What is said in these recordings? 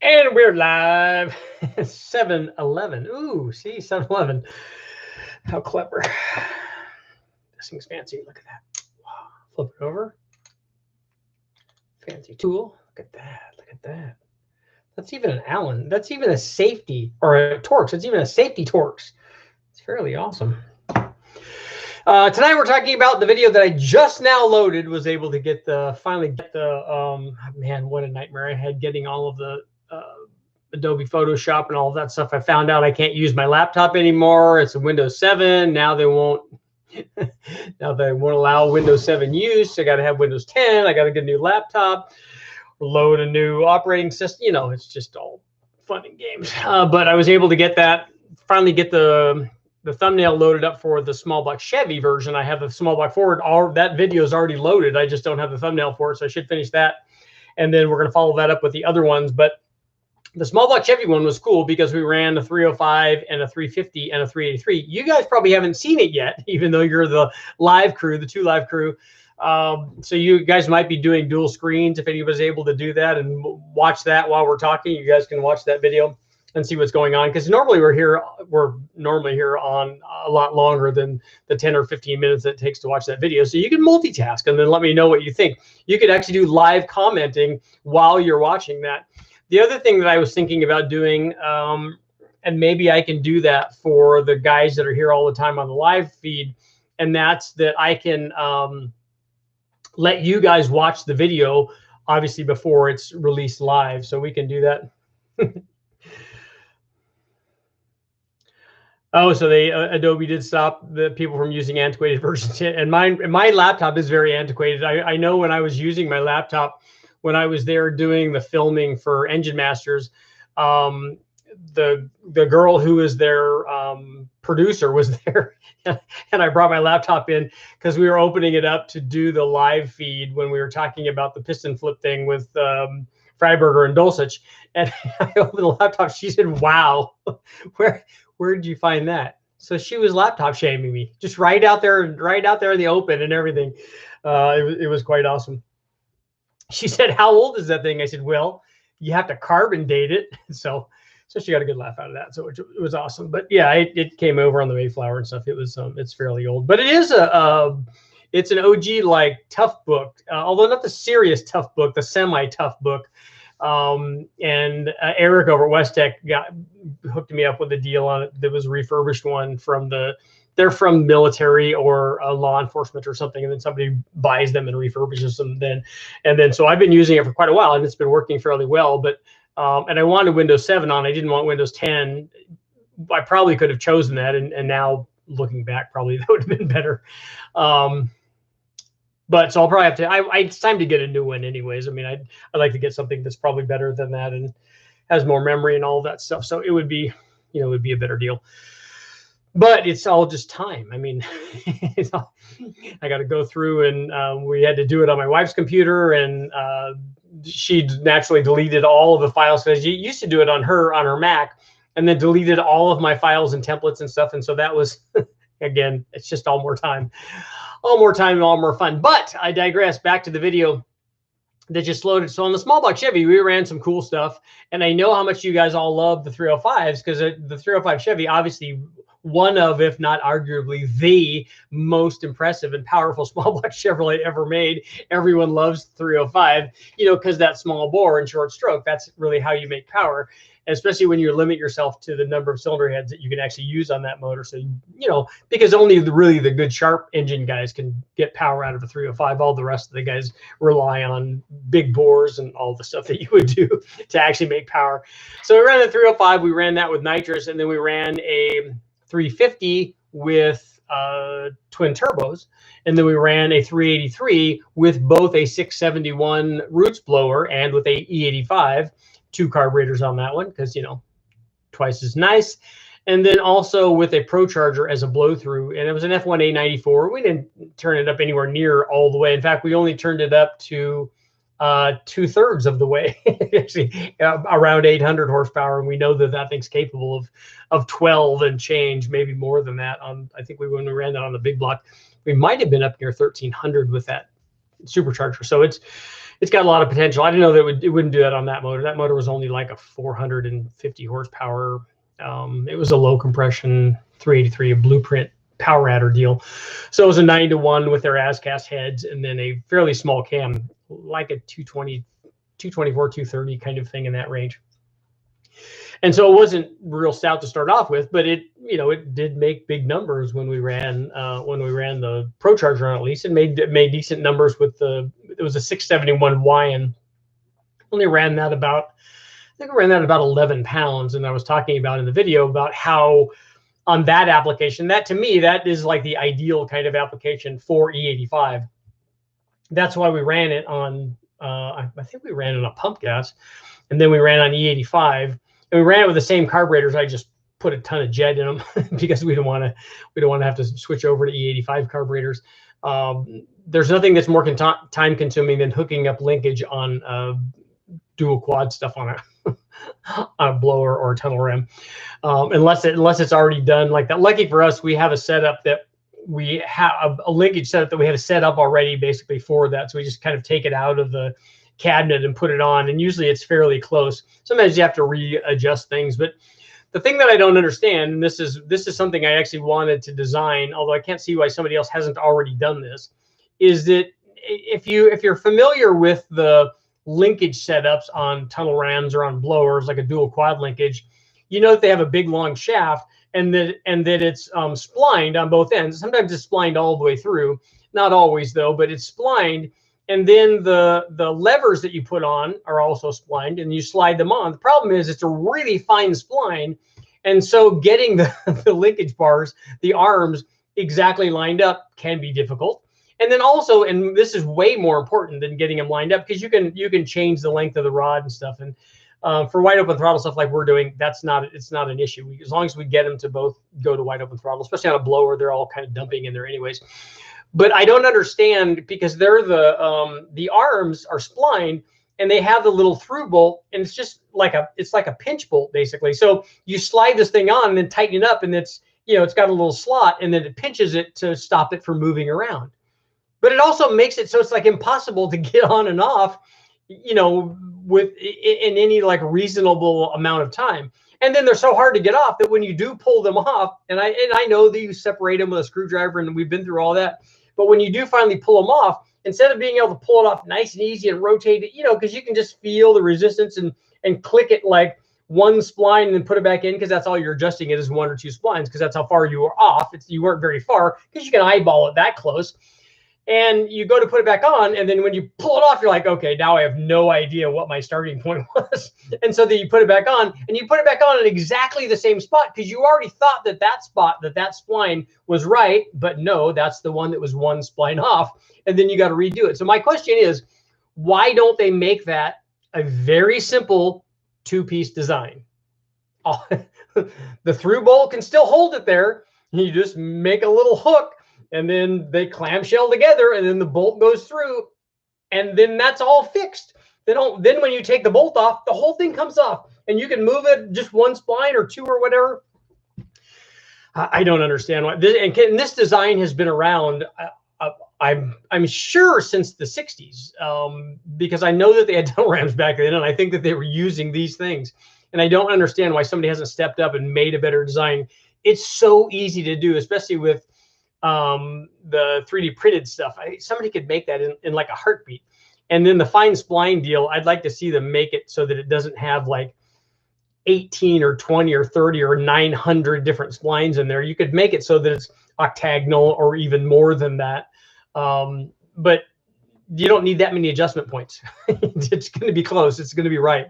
And we're live. 7-Eleven. Ooh, see, 7-Eleven. How clever. This thing's fancy. Look at that. Wow. Flip it over. Fancy tool. Look at that. Look at that. That's even an Allen. That's even a safety, or a Torx. It's even a safety Torx. It's fairly awesome. Tonight we're talking about the video that I just now loaded. Was able to get finally get the man, what a nightmare I had getting all of the Adobe Photoshop and all of that stuff. I found out I can't use my laptop anymore. It's a Windows 7. Now they won't allow Windows 7 use. I got to have Windows 10. I got to get a new laptop, load a new operating system. You know, it's just all fun and games. But I was able to finally get the thumbnail loaded up for the small block Chevy version. I have the small block Ford. That video is already loaded. I just don't have the thumbnail for it, so I should finish that. And then we're going to follow that up with the other ones. But the small block Chevy one was cool because we ran a 305 and a 350 and a 383. You guys probably haven't seen it yet, even though you're the live crew, the 2 live crew. So you guys might be doing dual screens. If anybody's able to do that and watch that while we're talking, you guys can watch that video and see what's going on. Because normally we're normally here on a lot longer than the 10 or 15 minutes that it takes to watch that video. So you can multitask and then let me know what you think. You could actually do live commenting while you're watching that. The other thing that I was thinking about doing, and maybe I can do that for the guys that are here all the time on the live feed, and that's that I can let you guys watch the video, obviously, before it's released live. So we can do that. Oh, so Adobe did stop the people from using antiquated versions. And my laptop is very antiquated. I know when I was using my laptop, when I was there doing the filming for Engine Masters, the girl who was their producer was there, and I brought my laptop in because we were opening it up to do the live feed when we were talking about the piston flip thing with Freiberger and Dulcich. And I opened the laptop. She said, "Wow, where did you find that?" So she was laptop shaming me, just right out there in the open and everything. It was quite awesome. She said, "How old is that thing?" I said, "Well, you have to carbon date it." So she got a good laugh out of that. So it was awesome. But yeah, it came over on the Mayflower and stuff. It was it's fairly old, but it is it's an OG like tough book, although not the serious tough book, the semi-tough book. And Eric over at West Tech hooked me up with a deal on it. There was a refurbished one they're from military or law enforcement or something, and then somebody buys them and refurbishes them so I've been using it for quite a while, and it's been working fairly well. But and I wanted Windows 7 on. I didn't want Windows 10. I probably could have chosen that, and now looking back, probably that would have been better. But so I'll probably have to. It's time to get a new one, anyways. I mean, I'd like to get something that's probably better than that and has more memory and all that stuff. So it would be, it would be a better deal. But it's all just time. I mean, I got to go through, and we had to do it on my wife's computer, and she naturally deleted all of the files because she used to do it on her Mac, and then deleted all of my files and templates and stuff. And so that was, again, it's just all more time and all more fun. But I digress. Back to the video that just loaded. So on the small block Chevy, we ran some cool stuff, and I know how much you guys all love the 305s because the 305 Chevy, obviously one of, if not arguably the most impressive and powerful small block Chevrolet ever made. Everyone loves 305, because that small bore and short stroke, that's really how you make power, especially when you limit yourself to the number of cylinder heads that you can actually use on that motor. So, because only really the good sharp engine guys can get power out of a 305. All the rest of the guys rely on big bores and all the stuff that you would do to actually make power. So we ran the 305, we ran that with NITROUS, and then we ran a 350 with twin turbos, and then we ran a 383 with both a 671 roots blower and with a E85, 2 carburetors on that one because twice as nice, and then also with a Pro Charger as a blow through, and it was an F1A 94. We didn't turn it up anywhere near all the way. In fact, we only turned it up to 2/3 of the way, actually around 800 horsepower, and we know that thing's capable of 12 and change, maybe more than that. I think when we ran that on the big block, we might have been up near 1300 with that supercharger. So it's got a lot of potential. I didn't know that it wouldn't do that on that motor. That motor was only like a 450 horsepower. It was a low compression 383, a blueprint power adder deal. So it was a 9-to-1 with their ASCAS heads, and then a fairly small cam, like a 220, 224, 230 kind of thing in that range. And so it wasn't real stout to start off with, but it, you know, it did make big numbers when we ran the Pro Charger on, at least. It made decent numbers with it was a 671Y, and only ran that about, I think I ran that about 11 pounds. And I was talking about in the video about how on that application, that to me, that is like the ideal kind of application for E85. That's why we ran it on, I think we ran it on pump gas, and then we ran on E85. And we ran it with the same carburetors. I just put a ton of jet in them because we don't want to have to switch over to E85 carburetors. There's nothing that's more time consuming than hooking up linkage on dual quad stuff on a blower or a tunnel ram, unless it's already done like that. Lucky for us, we have a setup that we have a linkage setup that we have set up already basically for that. So we just kind of take it out of the cabinet and put it on, and usually it's fairly close. Sometimes you have to readjust things, but the thing that I don't understand, and this is something I actually wanted to design, although I can't see why somebody else hasn't already done this, is that if you're familiar with the linkage setups on tunnel rams or on blowers, like a dual quad linkage, you know that they have a big long shaft, and that it's splined on both ends. Sometimes it's splined all the way through, not always though, but it's splined. And then the levers that you put on are also splined, and you slide them on. The problem is it's a really fine spline, and so getting the linkage bars, the arms, exactly lined up can be difficult. And then also, and this is way more important than getting them lined up, because you can change the length of the rod and stuff. And for wide open throttle stuff like we're doing, it's not an issue. As long as we get them to both go to wide open throttle, especially on a blower, they're all kind of dumping in there anyways. But I don't understand, because they're the arms are splined, and they have the little through bolt, and it's just like a pinch bolt basically. So you slide this thing on and then tighten it up, and it's got a little slot, and then it pinches it to stop it from moving around. But it also makes it so it's like impossible to get on and off, with in any like reasonable amount of time. And then they're so hard to get off that when you do pull them off, and I know that you separate them with a screwdriver, and we've been through all that. But when you do finally pull them off, instead of being able to pull it off nice and easy and rotate it, because you can just feel the resistance and click it like one spline and then put it back in, because that's all you're adjusting it is 1 or 2 splines, because that's how far you were off. You weren't very far, because you can eyeball it that close. And you go to put it back on, and then when you pull it off, you're like, okay, now I have no idea what my starting point was. And so then you put it back on, and you put it back on at exactly the same spot, because you already thought that spot, that spline was right, but no, that's the one that was 1 spline off, and then you got to redo it. So my question is, why don't they make that a very simple 2-piece design? The through bolt can still hold it there. You just make a little hook, and then they clamshell together, and then the bolt goes through, and then that's all fixed. Then when you take the bolt off, the whole thing comes off, and you can move it just 1 spline or 2 or whatever. I don't understand why. This design has been around, I'm sure, since the 60s, because I know that they had tunnel rams back then, and I think that they were using these things. And I don't understand why somebody hasn't stepped up and made a better design. It's so easy to do, especially with the 3D printed stuff. Somebody could make that in like a heartbeat. And then the fine spline deal, I'd like to see them make it so that it doesn't have like 18 or 20 or 30 or 900 different splines in there. You could make it so that it's octagonal or even more than that. But you don't need that many adjustment points. It's going to be close. It's going to be right.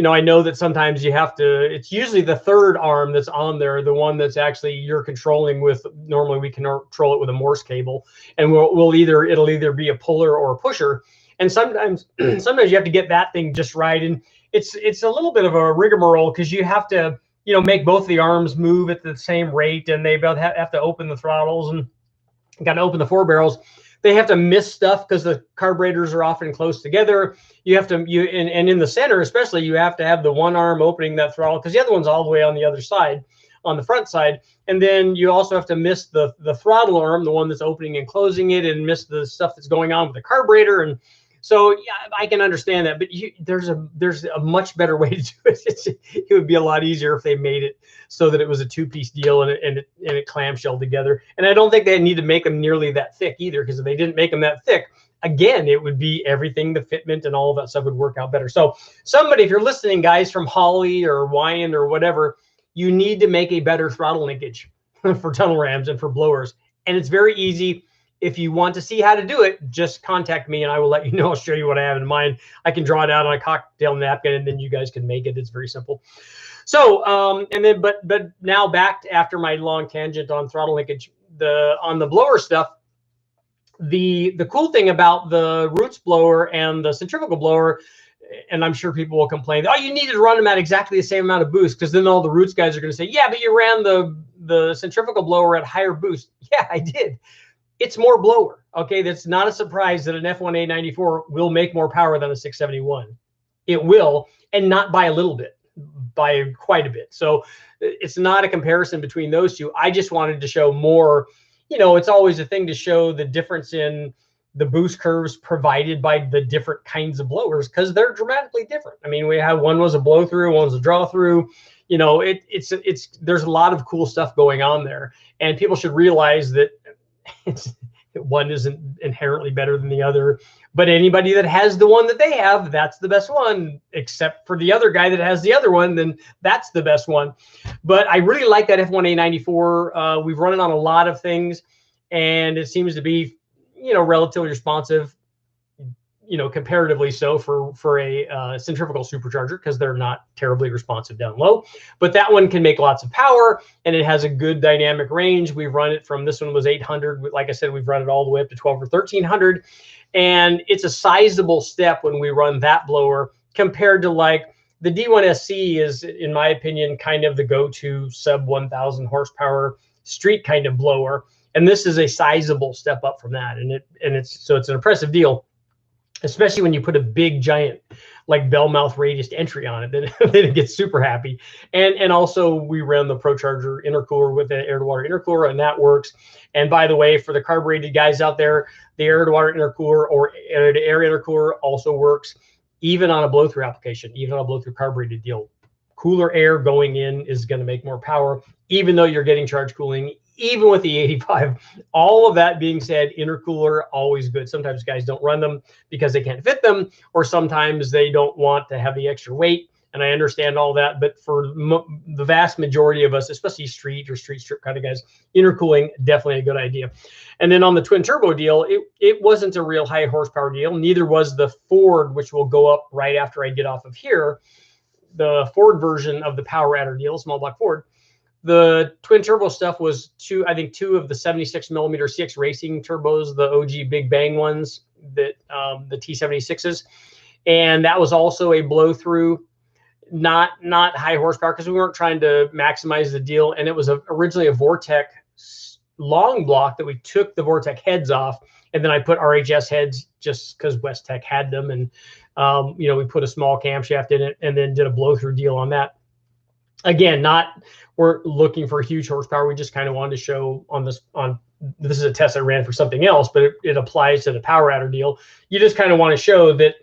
I know that sometimes you have to, it's usually the third arm that's on there, the one that's actually you're controlling with, normally we can control it with a Morse cable, and it'll either be a puller or a pusher. And sometimes you have to get that thing just right. And it's a little bit of a rigmarole, because you have to, make both the arms move at the same rate, and they both have to open the throttles and got to open the 4 barrels. They have to miss stuff because the carburetors are often close together. You have to, and in the center especially, you have to have the one arm opening that throttle, because the other one's all the way on the other side, on the front side. And then you also have to miss the throttle arm, the one that's opening and closing it, and miss the stuff that's going on with the carburetor. And So yeah, I can understand that, but there's a much better way to do it. It would be a lot easier if they made it so that it was a two-piece deal and it clamshelled together. And I don't think they need to make them nearly that thick either, because if they didn't make them that thick, again, it would be everything, the fitment and all of that stuff would work out better. So somebody, if you're listening, guys from Holley or Wyand or whatever, you need to make a better throttle linkage for tunnel rams and for blowers. And it's very easy. If you want to see how to do it, just contact me and I will let you know. I'll show you what I have in mind. I can draw it out on a cocktail napkin and then you guys can make it. It's very simple. So, and then, but now back to, after my long tangent on throttle linkage, on the blower stuff, the cool thing about the roots blower and the centrifugal blower, and I'm sure people will complain, oh, you needed to run them at exactly the same amount of boost, because then all the roots guys are going to say, yeah, but you ran the centrifugal blower at higher boost. Yeah, I did. It's more blower. Okay, that's not a surprise that an F1A94 will make more power than a 671. It will, and not by a little bit, by quite a bit. So it's not a comparison between those two. I just wanted to show more. You know, it's always a thing to show the difference in the boost curves provided by the different kinds of blowers, because they're dramatically different. I mean, we have one was a blow through, one was a draw through. You know, there's a lot of cool stuff going on there, and people should realize that one isn't inherently better than the other, but anybody that has the one that they have, that's the best one, except for the other guy that has the other one, then that's the best one. But I really like that F1A94. We've run it on a lot of things, and it seems to be, you know, relatively responsive, you know, comparatively so for a centrifugal supercharger, because they're not terribly responsive down low. But that one can make lots of power, and it has a good dynamic range. We've run it from, this one was 800. Like I said, we've run it all the way up to 12 or 1300. And it's a sizable step when we run that blower compared to like the D1SC is, in my opinion, kind of the go-to sub 1000 horsepower street kind of blower. And this is a sizable step up from that. And it's an impressive deal, especially when you put a big giant like bell mouth radiused entry on it, then it gets super happy. And also we ran the ProCharger intercooler with the air to water intercooler, and that works. And by the way, for the carbureted guys out there, the air to water intercooler or air to air intercooler also works, even on a blow through application, even on a blow through carbureted deal. Cooler air going in is going to make more power, even though you're getting charge cooling, even with the 85. All of that being said, intercooler, always good. Sometimes guys don't run them because they can't fit them, or sometimes they don't want to have the extra weight. And I understand all that. But for the vast majority of us, especially street or street strip kind of guys, intercooling, definitely a good idea. And then on the twin turbo deal, it wasn't a real high horsepower deal. Neither was the Ford, which will go up right after I get off of here. The Ford version of the Power Adder deal, small block Ford. The twin turbo stuff was I think two of the 76 millimeter CX Racing turbos, the OG Big Bang ones, that the T76s, and that was also a blow through, not high horsepower, because we weren't trying to maximize the deal. And it was originally a Vortec long block that we took the Vortec heads off, and then I put RHS heads just because West Tech had them, and you know, we put a small camshaft in it and then did a blow through deal on that. Again, we're looking for huge horsepower. We just kind of wanted to show this is a test I ran for something else, but it applies to the Power Adder deal. You just kind of want to show that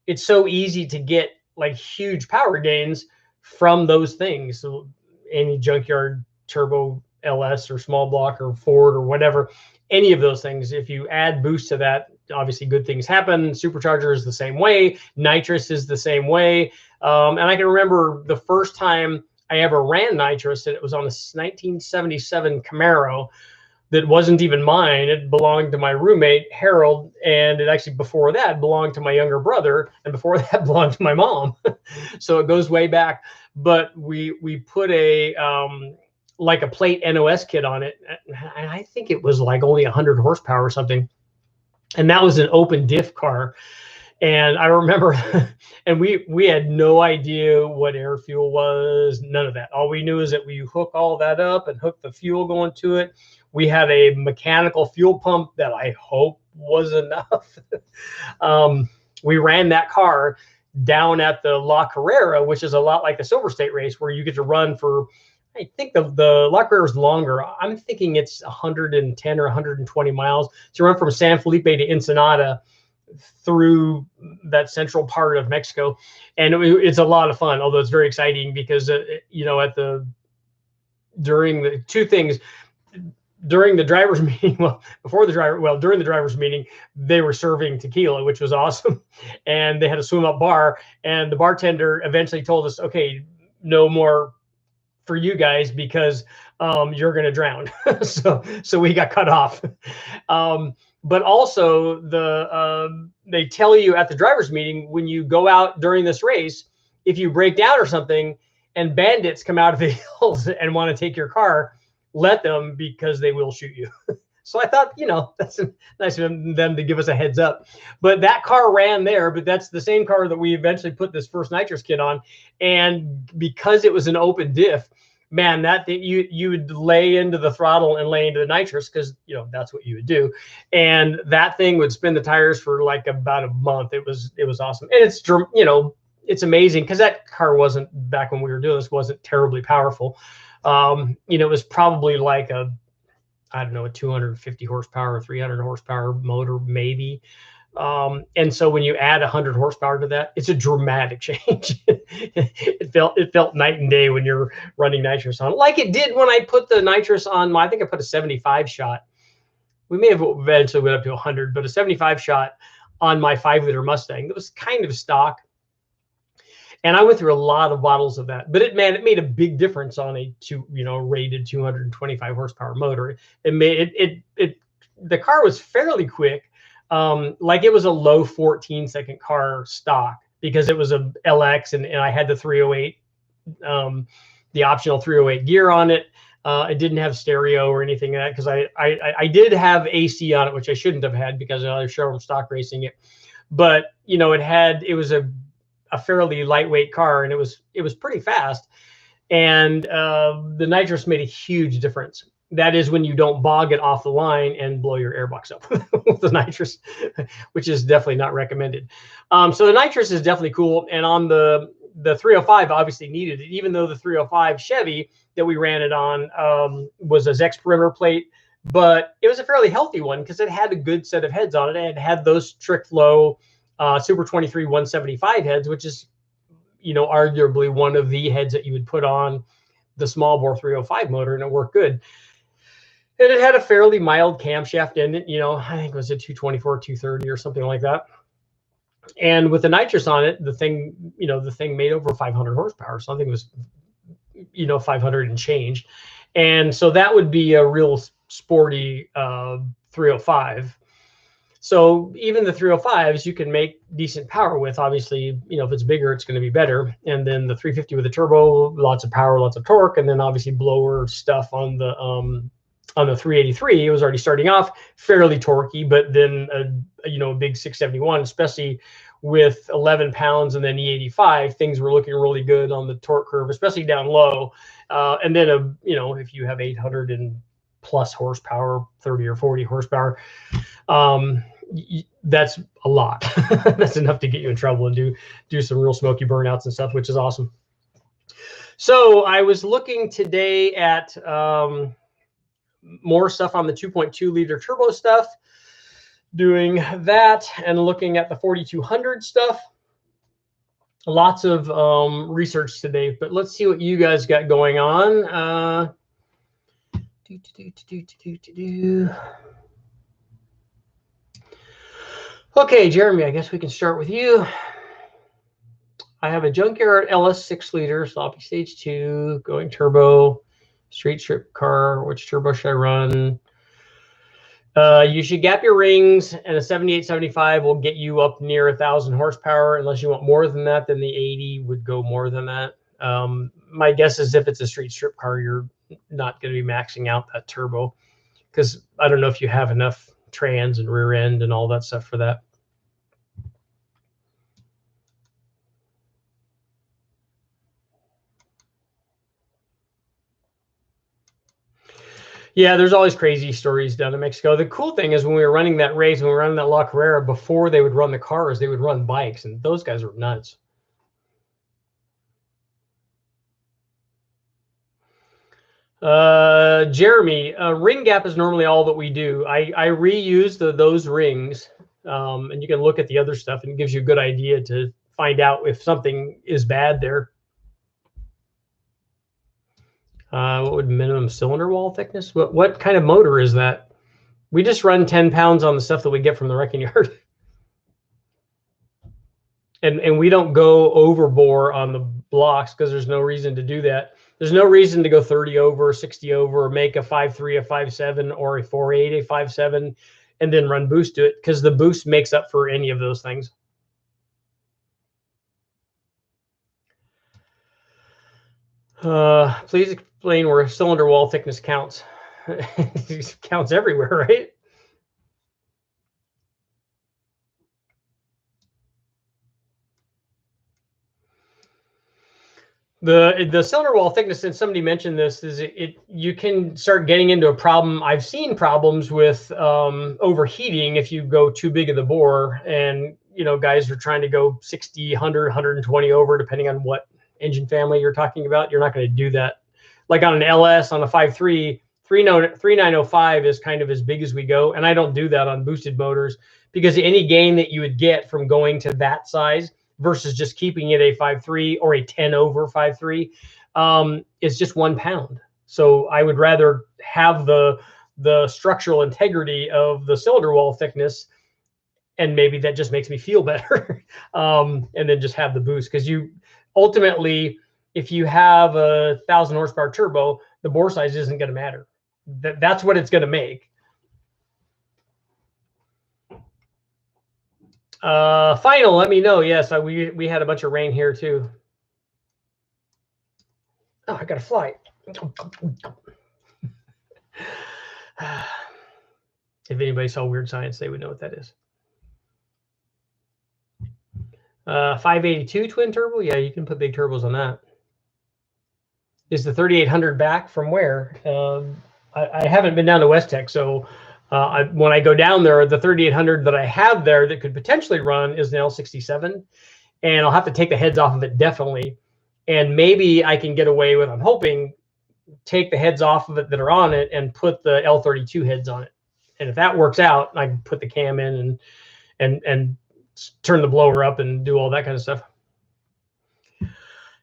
it's so easy to get like huge power gains from those things. So any junkyard turbo LS or small block or Ford or whatever, any of those things, if you add boost to that, obviously good things happen. Supercharger is the same way. NITROUS is the same way. And I can remember the first time I ever ran NITROUS, and it was on a 1977 Camaro that wasn't even mine. It belonged to my roommate, Harold, and it actually, before that, belonged to my younger brother, and before that belonged to my mom. So it goes way back. But we put a like a plate NOS kit on it, and I think it was like only 100 horsepower or something. And that was an open diff car. And I remember, and we had no idea what air fuel was, none of that. All we knew is that we hook all that up and hook the fuel going to it. We had a mechanical fuel pump that I hope was enough. We ran that car down at the La Carrera, which is a lot like the Silver State race, where you get to run for, I think the La Carrera is longer. I'm thinking it's 110 or 120 miles to run from San Felipe to Ensenada. through that central part of Mexico, and it's a lot of fun. Although it's very exciting because you know, during the two things. During the driver's meeting, during the driver's meeting, they were serving tequila, which was awesome. And they had a swim up bar, and the bartender eventually told us, okay, no more for you guys because you're going to drown. so we got cut off. But also they tell you at the driver's meeting, when you go out during this race, if you break down or something and bandits come out of the hills and want to take your car, let them, because they will shoot you. So I thought, you know, that's nice of them to give us a heads up. But that car ran there, but that's the same car that we eventually put this first nitrous kit on. And because it was an open diff, man, that thing, you would lay into the throttle and lay into the nitrous, because, you know, that's what you would do. And that thing would spin the tires for like about a month. It was awesome. And it's, you know, it's amazing because that car wasn't, back when we were doing this, wasn't terribly powerful. You know, it was probably like a 250 horsepower or 300 horsepower motor, maybe. And so when you add 100 horsepower to that, it's a dramatic change. It felt night and day when you're running nitrous on it, like it did when I put the nitrous on I think I put a 75 shot. We may have eventually went up to 100, but a 75 shot on my 5-liter Mustang that was kind of stock. And I went through a lot of bottles of that, but it made a big difference on a rated 225 horsepower motor. The car was fairly quick. Like it was a low 14-second car stock because it was a LX and I had the 308, the optional 308 gear on it. It didn't have stereo or anything like that because I did have AC on it, which I shouldn't have had because I was showroom stock racing it. But you know, it was a fairly lightweight car, and it was pretty fast. And the nitrous made a huge difference. That is when you don't bog it off the line and blow your airbox up with the nitrous, which is definitely not recommended. So the nitrous is definitely cool. And on the 305 obviously needed it, even though the 305 Chevy that we ran it on was a Zex perimeter plate, but it was a fairly healthy one because it had a good set of heads on it, and it had those Trick Flow Super 23 175 heads, which is, you know, arguably one of the heads that you would put on the small bore 305 motor, and it worked good. And it had a fairly mild camshaft in it, you know, I think it was a 224, 230 or something like that. And with the nitrous on it, the thing made over 500 horsepower. So I think it was, 500 and change. And so that would be a real sporty 305. So even the 305s you can make decent power with. Obviously, if it's bigger, it's going to be better. And then the 350 with a turbo, lots of power, lots of torque, and then obviously blower stuff on the 383. It was already starting off fairly torquey, but then a big 671, especially with 11 pounds and then E85, things were looking really good on the torque curve, especially down low. And then if you have 800 and plus horsepower, 30 or 40 horsepower, that's a lot. That's enough to get you in trouble and do some real smoky burnouts and stuff, which is awesome. So I was looking today at more stuff on the 2.2 liter turbo stuff, doing that and looking at the 4200 stuff. Lots of research today, but let's see what you guys got going on. Okay, Jeremy, I guess we can start with you. I have a junkyard LS 6 liter sloppy stage 2 going turbo street strip car. Which turbo should I run? You should gap your rings, and a 7875 will get you up near 1,000 horsepower. Unless you want more than that, then the 80 would go more than that. My guess is if it's a street strip car, you're not going to be maxing out that turbo, because I don't know if you have enough trans and rear end and all that stuff for that. Yeah, there's always crazy stories down in Mexico. The cool thing is when we were running that race, when we were running that La Carrera, before they would run the cars, they would run bikes, and those guys were nuts. Jeremy, ring gap is normally all that we do. I reuse those rings And you can look at the other stuff, and it gives you a good idea to find out if something is bad there. What would minimum cylinder wall thickness? What kind of motor is that? We just run 10 pounds on the stuff that we get from the wrecking yard. And we don't go overbore on the blocks because there's no reason to do that. There's no reason to go 30 over, 60 over, or make a 5.3, a 5.7, or a 4.8, a 5.7, and then run boost to it, because the boost makes up for any of those things. Please explain where cylinder wall thickness counts. It counts everywhere, right? The cylinder wall thickness, and somebody mentioned this, is you can start getting into a problem. I've seen problems with overheating if you go too big of the bore, and guys are trying to go 60, 100, 120 over, depending on what engine family you're talking about. You're not going to do that. Like on an LS, on a 5.3, 3905 is kind of as big as we go, and I don't do that on boosted motors, because any gain that you would get from going to that size versus just keeping it a 5.3 or a 10 over 5.3 is just 1 pound. So I would rather have the structural integrity of the cylinder wall thickness, and maybe that just makes me feel better, and then just have the boost. Because you ultimately, if you have a 1,000 horsepower turbo, the bore size isn't going to matter. That's what it's going to make. Final, let me know. Yes, we had a bunch of rain here too. Oh, I got to fly. If anybody saw Weird Science, they would know what that is. 582 twin turbo. Yeah, you can put big turbos on that. Is the 3800 back from where? I haven't been down to West Tech, so when I go down there, the 3800 that I have there that could potentially run is an L67, and I'll have to take the heads off of it, definitely. And maybe I can get away with, I'm hoping, take the heads off of it that are on it and put the L32 heads on it. And if that works out, I can put the cam in and turn the blower up and do all that kind of stuff.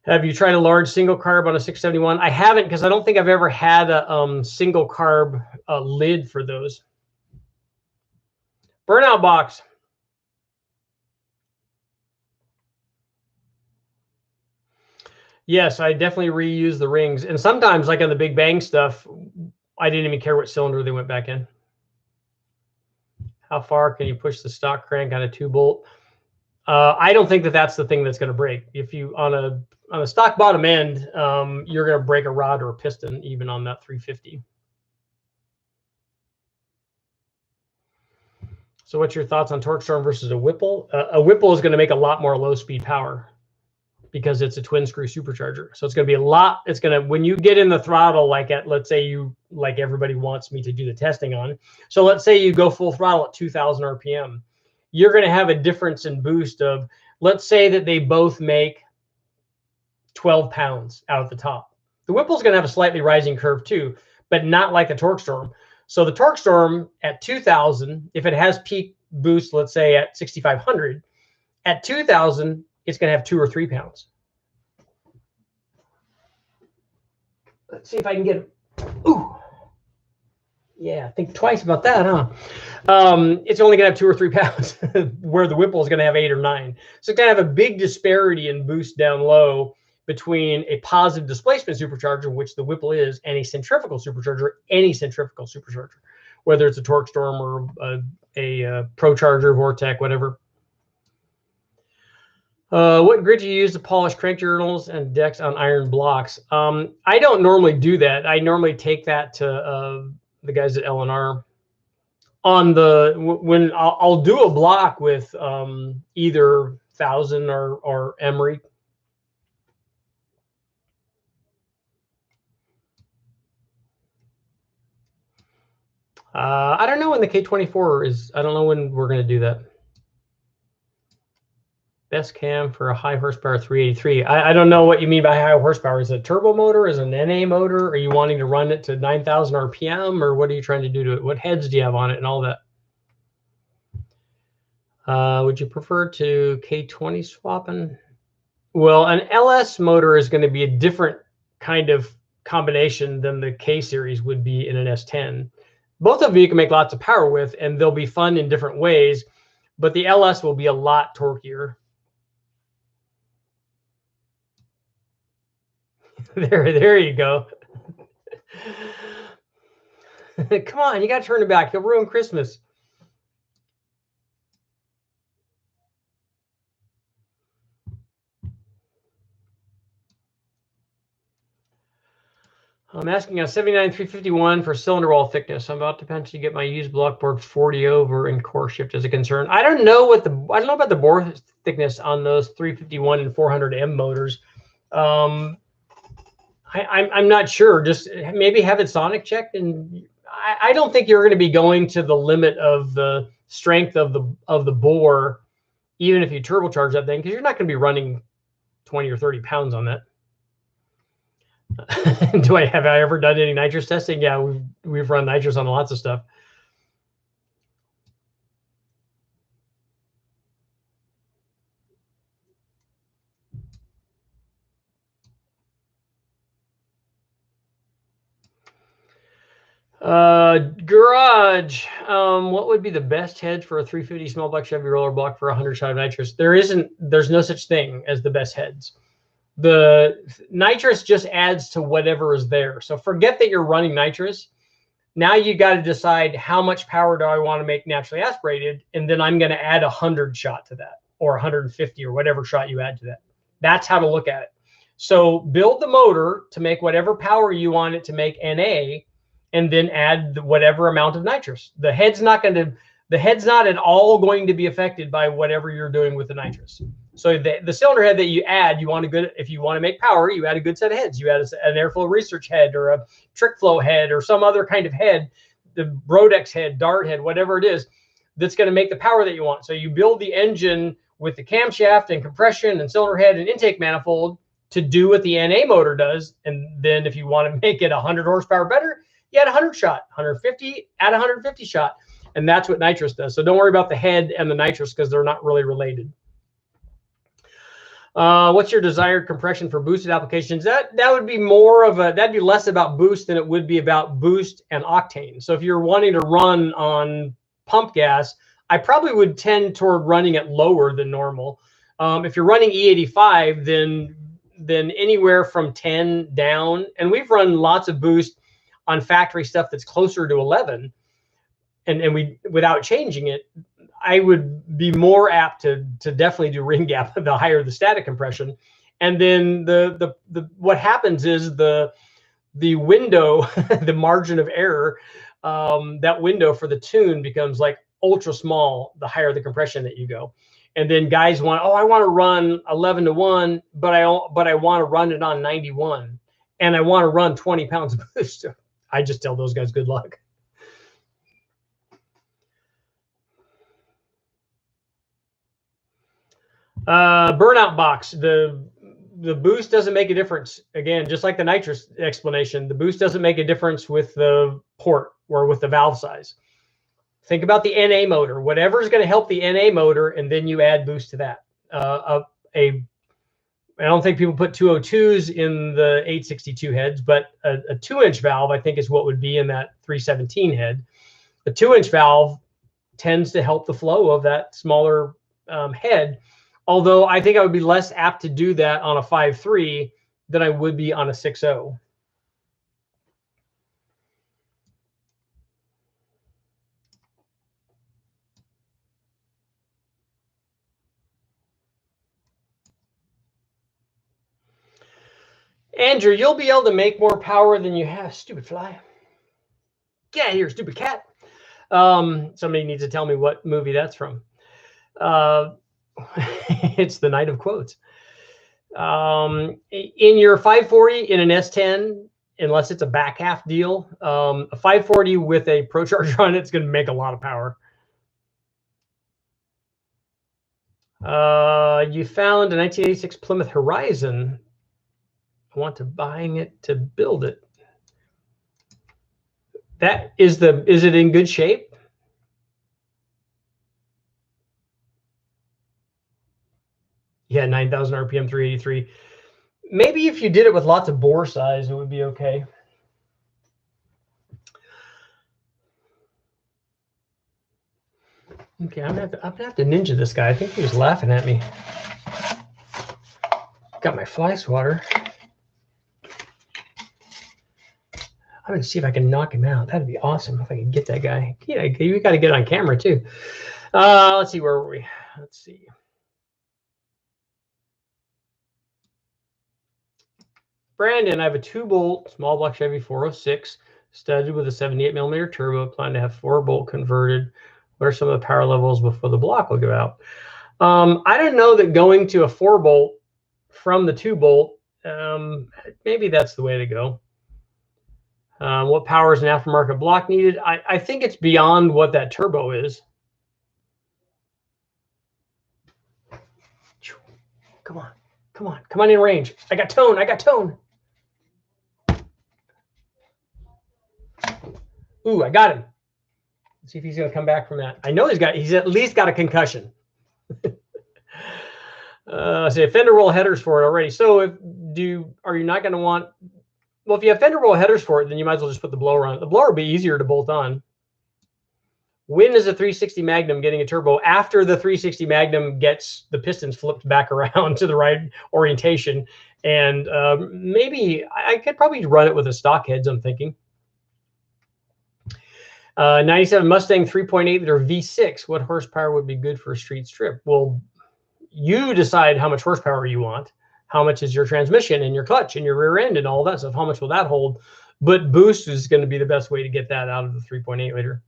Have you tried a large single carb on a 671? I haven't, because I don't think I've ever had a single carb lid for those. Burnout box. Yes, I definitely reuse the rings. And sometimes, like on the Big Bang stuff, I didn't even care what cylinder they went back in. How far can you push the stock crank on a 2-bolt? I don't think that that's the thing that's going to break. If you on a stock bottom end, you're going to break a rod or a piston, even on that 350. So what's your thoughts on torque storm versus a Whipple? A Whipple is going to make a lot more low speed power because it's a twin screw supercharger. So it's going to be a lot. It's going to, when you get in the throttle, like at, let's say like everybody wants me to do the testing on. So let's say you go full throttle at 2000 RPM. You're going to have a difference in boost of, let's say that they both make 12 pounds out of the top. The Whipple's going to have a slightly rising curve too, but not like the torque storm. So the torque storm at 2000, if it has peak boost, let's say at 6,500, at 2000, it's going to have 2 or 3 pounds. Let's see if I can get it. Ooh. Yeah, think twice about that, huh? It's only going to have 2 or 3 pounds, where the Whipple is going to have 8 or 9. So it's going to have a big disparity in boost down low between a positive displacement supercharger, which the Whipple is, and a centrifugal supercharger, any centrifugal supercharger, whether it's a torque storm or a ProCharger, Vortec, whatever. What grid do you use to polish crank journals and decks on iron blocks? I don't normally do that. I normally take that to the guys at L&R. On the, when I'll do a block with either 1000 or Emery. I don't know when the K24 is. I don't know when we're going to do that. Best cam for a high horsepower 383. I don't know what you mean by high horsepower. Is it a turbo motor? Is it an NA motor? Are you wanting to run it to 9,000 RPM, or what are you trying to do to it? What heads do you have on it and all that? Would you prefer to K20 swapping? Well, an LS motor is going to be a different kind of combination than the K series would be in an S10. Both of them you can make lots of power with, and they'll be fun in different ways, but the LS will be a lot torqueier. There you go. Come on, you got to turn it back. You'll ruin Christmas. I'm asking on 79 351 for cylinder wall thickness. I'm about to potentially get my used block board 40 over and core shift as a concern. I don't know about the bore thickness on those 351 and 400M motors. I'm not sure. Just maybe have it sonic checked, and I don't think you're going to be going to the limit of the strength of the bore, even if you turbocharge that thing, because you're not going to be running 20 or 30 pounds on that. Have I ever done any nitrous testing? Yeah, we've run nitrous on lots of stuff. Garage. What would be the best head for a 350 small block Chevy roller block for 100 shot of nitrous? There's no such thing as the best heads. The nitrous just adds to whatever is there. So forget that you're running nitrous. Now you got to decide how much power do I want to make naturally aspirated, and then I'm going to add 100 shot to that, or 150, or whatever shot you add to that. That's how to look at it. So build the motor to make whatever power you want it to make NA, and then add whatever amount of nitrous. The head's not at all going to be affected by whatever you're doing with the nitrous. So the cylinder head that you add, if you want to make power, you add a good set of heads. You add an airflow research head, or a trick flow head, or some other kind of head, the Brodex head, dart head, whatever it is, that's going to make the power that you want. So you build the engine with the camshaft and compression and cylinder head and intake manifold to do what the NA motor does. And then if you want to make it 100 horsepower better, you add 100 shot, 150, add 150 shot. And that's what nitrous does. So don't worry about the head and the nitrous, because they're not really related. What's your desired compression for boosted applications? That would be that'd be less about boost than it would be about boost and octane. So if you're wanting to run on pump gas, I probably would tend toward running it lower than normal. If you're running E85, then anywhere from 10 down, and we've run lots of boost on factory stuff that's closer to 11, and we, without changing it, I would be more apt to definitely do ring gap the higher the static compression. And then what happens is the window, the margin of error, that window for the tune becomes like ultra small the higher the compression that you go. And then guys I want to run 11-to-1, but I want to run it on 91, and I want to run 20 pounds of boost. I just tell those guys good luck. Burnout box. The boost doesn't make a difference. Again, just like the nitrous explanation, the boost doesn't make a difference with the port or with the valve size. Think about the NA motor. Whatever is going to help the NA motor, and then you add boost to that. I don't think people put 202s in the 862 heads, but a 2-inch valve, I think, is what would be in that 317 head. A 2-inch valve tends to help the flow of that smaller head. Although I think I would be less apt to do that on a 5.3 than I would be on a 6.0. Andrew, you'll be able to make more power than you have. Stupid fly. Get out of here, stupid cat. Somebody needs to tell me what movie that's from. It's the Night of Quotes. In your 540 in an S10, unless it's a back half deal, a 540 with a Pro Charger on it's going to make a lot of power. You found a 1986 Plymouth Horizon. I want to buying it to build it. Is it in good shape? Yeah, 9,000 RPM, 383. Maybe if you did it with lots of bore size, it would be okay. Okay, I'm gonna have to ninja this guy. I think he was laughing at me. Got my fly swatter. I'm gonna see if I can knock him out. That'd be awesome if I could get that guy. Yeah, you got to get on camera too. Let's see, where were we? Let's see. Brandon, I have a 2-bolt small block Chevy 406 studded with a 78mm turbo. Plan to have 4-bolt converted. What are some of the power levels before the block will go out? I don't know that going to a 4-bolt from the 2-bolt, maybe that's the way to go. What power is an aftermarket block needed? I think it's beyond what that turbo is. Come on, come on, come on in range. I got tone, I got tone. Ooh, I got him. Let's see if he's gonna come back from that. I know he's at least got a concussion. Say fender roll headers for it already. So are you not gonna want, well, if you have fender roll headers for it, then you might as well just put the blower on. The blower will be easier to bolt on. When is a 360 Magnum getting a turbo? After the 360 Magnum gets the pistons flipped back around to the right orientation. And maybe I could probably run it with a stock heads, I'm thinking. 97 Mustang 3.8 liter V6. What horsepower would be good for a street strip? Well, you decide how much horsepower you want. How much is your transmission and your clutch and your rear end and all that stuff? How much will that hold? But boost is going to be the best way to get that out of the 3.8 liter.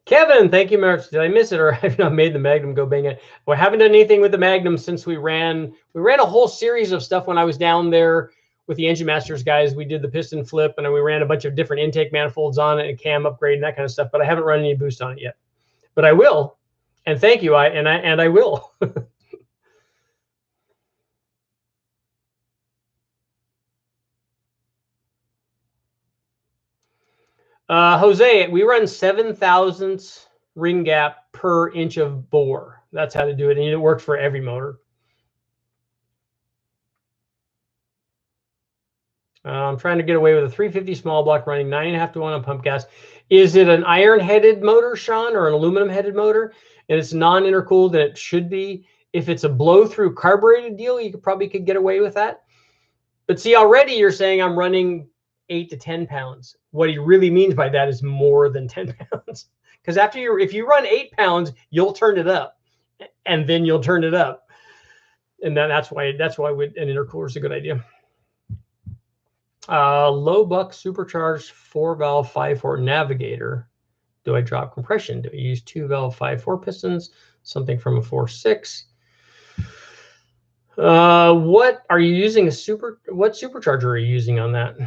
Kevin, thank you, Mark. Did I miss it, or have not made the Magnum go bang it? Well, I haven't done anything with the Magnum since we ran a whole series of stuff when I was down there with the Engine Masters guys. We did the piston flip, and then we ran a bunch of different intake manifolds on it and cam upgrade and that kind of stuff. But I haven't run any boost on it yet. But I will, and thank you. I will. Jose, we run 7 thousandths ring gap per inch of bore. That's how to do it, and it works for every motor. I'm trying to get away with a 350 small block running 9.5 to 1 on pump gas. Is it an iron-headed motor, Sean, or an aluminum-headed motor? And it's non-intercooled, and it should be. If it's a blow-through carbureted deal, you probably could get away with that. But see, already you're saying I'm running 8 to 10 pounds. What he really means by that is more than 10 pounds. Because if you run 8 pounds, you'll turn it up, and then you'll turn it up, and that's why an intercooler is a good idea. Low buck supercharged 4-valve 5/4 Navigator. Do I drop compression? Do I use 2-valve 5/4 pistons? Something from a 4.6. What are you using? What supercharger are you using on that?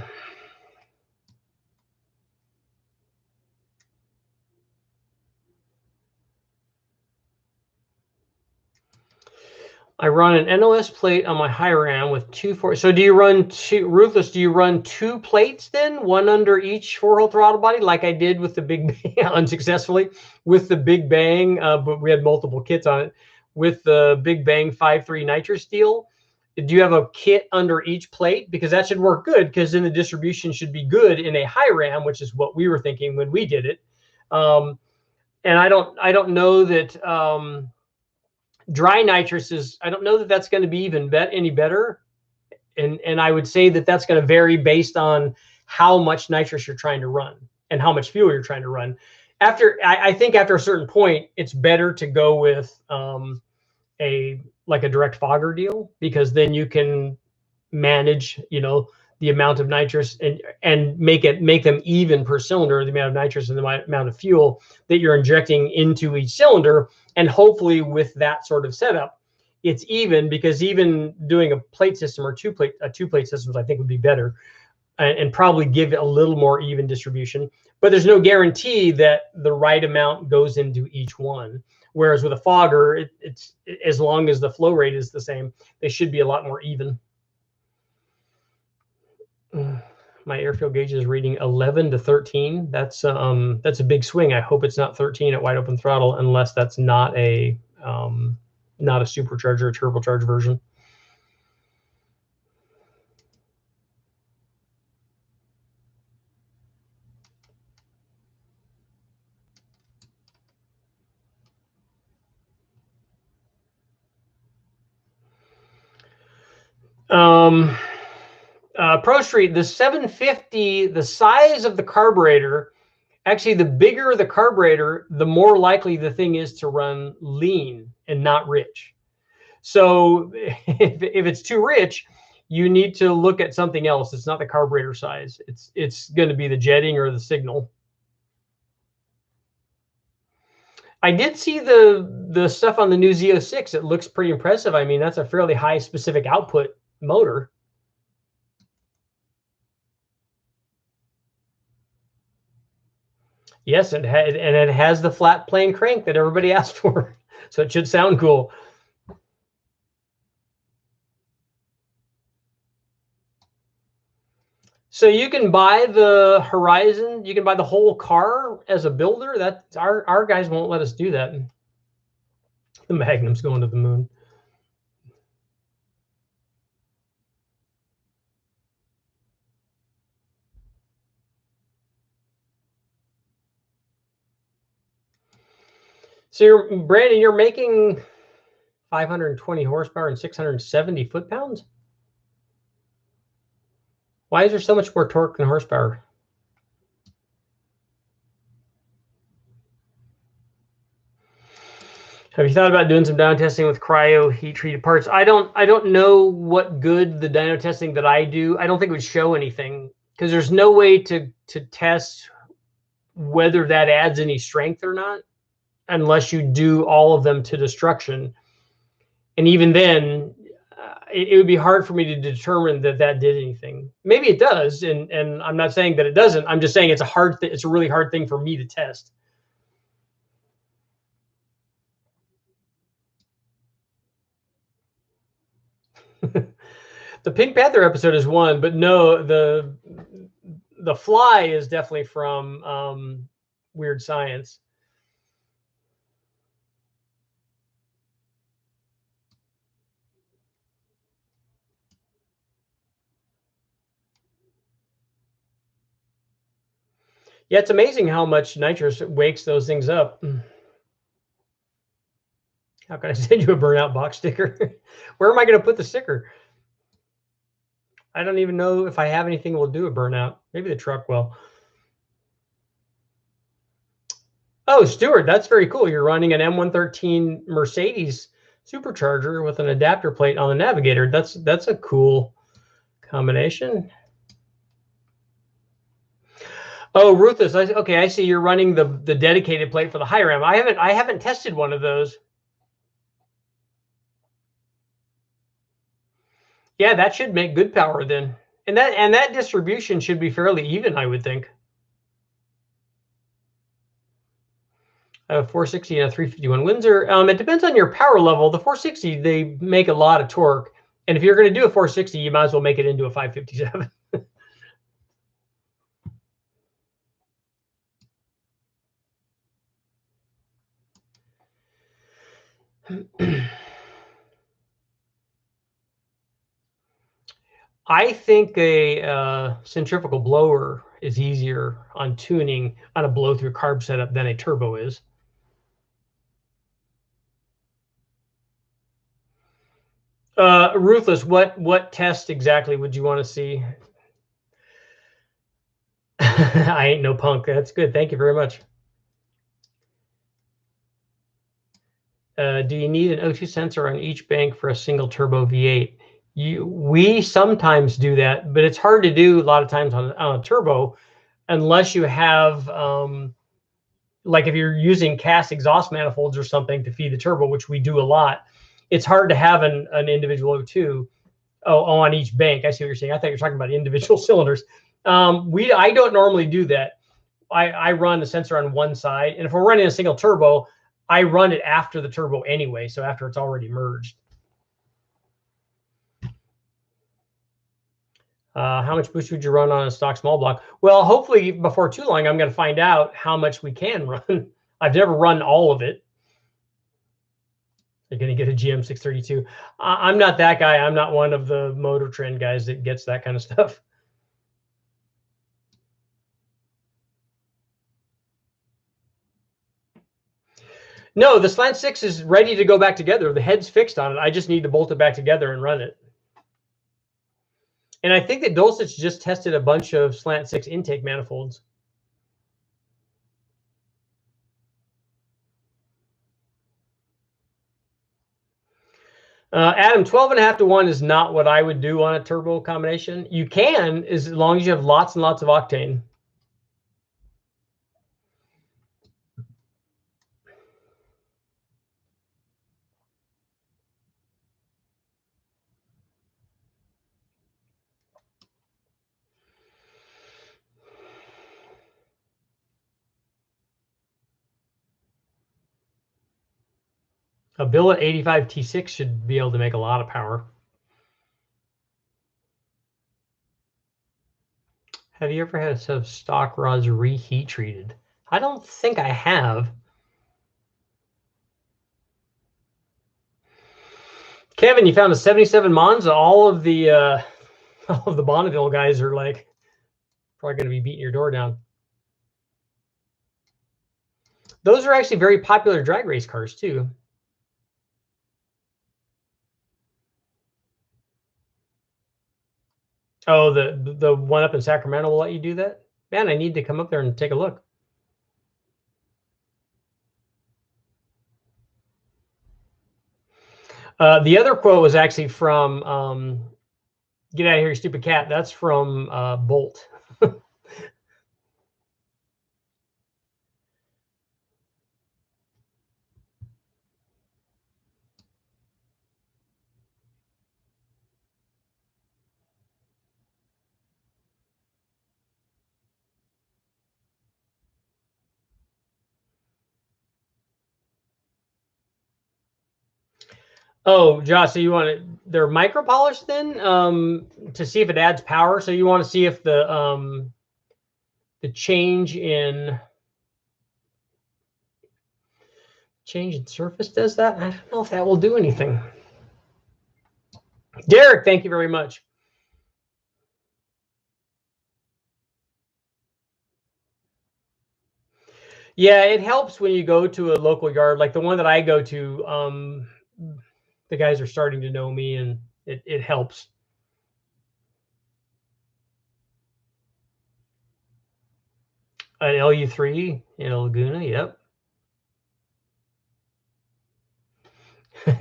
I run an NOS plate on my high ram with 2.4. So do you run Ruthless, do you run 2 plates then? One under each 4-hole throttle body, like I did with the Big Bang, unsuccessfully, with the Big Bang, but we had multiple kits on it. With the Big Bang 5.3 nitrous steel, do you have a kit under each plate? Because that should work good, because then the distribution should be good in a high ram, which is what we were thinking when we did it. And I don't know that... dry nitrous is, I don't know that that's going to be even any better. And I would say that that's going to vary based on how much nitrous you're trying to run and how much fuel you're trying to run. I think after a certain point, it's better to go with a direct fogger deal, because then you can manage, the amount of nitrous and make them even per cylinder, the amount of nitrous and the amount of fuel that you're injecting into each cylinder. And hopefully with that sort of setup, it's even, because even doing a plate system or two plate systems, I think would be better and probably give it a little more even distribution. But there's no guarantee that the right amount goes into each one. Whereas with a fogger, it's as long as the flow rate is the same, they should be a lot more even. My airfield gauge is reading 11 to 13. That's a big swing. I hope it's not 13 at wide open throttle, unless that's not a supercharger, a turbocharged version. Pro Street, the 750, the size of the carburetor, actually the bigger the carburetor, the more likely the thing is to run lean and not rich. So if it's too rich, you need to look at something else. It's not the carburetor size. It's going to be the jetting or the signal. I did see the stuff on the new Z06. It looks pretty impressive. I mean, that's a fairly high specific output motor. Yes, and it has the flat plane crank that everybody asked for, so it should sound cool. So you can buy the Horizon, you can buy the whole car as a builder. That our guys won't let us do that. The Magnum's going to the moon. So Brandon, you're making 520 horsepower and 670 foot-pounds? Why is there so much more torque than horsepower? Have you thought about doing some dyno testing with cryo heat treated parts? I don't know what good the dyno testing that I do. I don't think it would show anything, because there's no way to test whether that adds any strength or not, unless you do all of them to destruction. And even then, it would be hard for me to determine that did anything. Maybe it does, and I'm not saying that it doesn't. I'm just saying it's a really hard thing for me to test. The Pink Panther episode is one, but no, the Fly is definitely from Weird Science. Yeah, it's amazing how much nitrous wakes those things up. How can I send you a burnout box sticker? Where am I going to put the sticker? I don't even know if I have anything that will do a burnout. Maybe the truck will. Oh, Stuart, that's very cool. You're running an M113 Mercedes supercharger with an adapter plate on the Navigator. That's a cool combination. Oh, Ruthless. Okay, I see you're running the dedicated plate for the high ram. I haven't tested one of those. Yeah, that should make good power then. And that distribution should be fairly even, I would think. I have a 460 and a 351 Windsor. It depends on your power level. The 460, they make a lot of torque. And if you're going to do a 460, you might as well make it into a 557. I think a centrifugal blower is easier on tuning on a blow-through carb setup than a turbo is. Ruthless, what test exactly would you want to see? I ain't no punk. That's good. Thank you very much. Do you need an O2 sensor on each bank for a single turbo V8? We sometimes do that, but it's hard to do a lot of times on a turbo unless you have, like if you're using cast exhaust manifolds or something to feed the turbo, which we do a lot. It's hard to have an individual O2 on each bank. I see what you're saying. I thought you were talking about individual cylinders. I don't normally do that. I run the sensor on one side, and if we're running a single turbo, I run it after the turbo anyway, so after it's already merged. How much boost would you run on a stock small block? Well, hopefully before too long, I'm going to find out how much we can run. I've never run all of it. You're going to get a GM 632. I'm not that guy. I'm not one of the Motor Trend guys that gets that kind of stuff. No, the Slant 6 is ready to go back together. The head's fixed on it. I just need to bolt it back together and run it. And I think that Dulcich just tested a bunch of Slant 6 intake manifolds. Adam, 12.5 to 1 is not what I would do on a turbo combination. You can, as long as you have lots and lots of octane. A billet 85 T6 should be able to make a lot of power. Have you ever had a set of stock rods reheat treated? I don't think I have. Kevin, you found a 77 Monza. All of the Bonneville guys are like probably going to be beating your door down. Those are actually very popular drag race cars too. Oh, the one up in Sacramento will let you do that? Man, I need to come up there and take a look. The other quote was actually from Get Out of Here, You Stupid Cat. That's from Bolt. Oh, Josh, so you want it? They're micro polished then to see if it adds power. So you want to see if the change in surface does that. I don't know if that will do anything. Derek, thank you very much. Yeah, it helps when you go to a local yard like the one that I go to. The guys are starting to know me, and it helps. An LU3 in a Laguna, yep.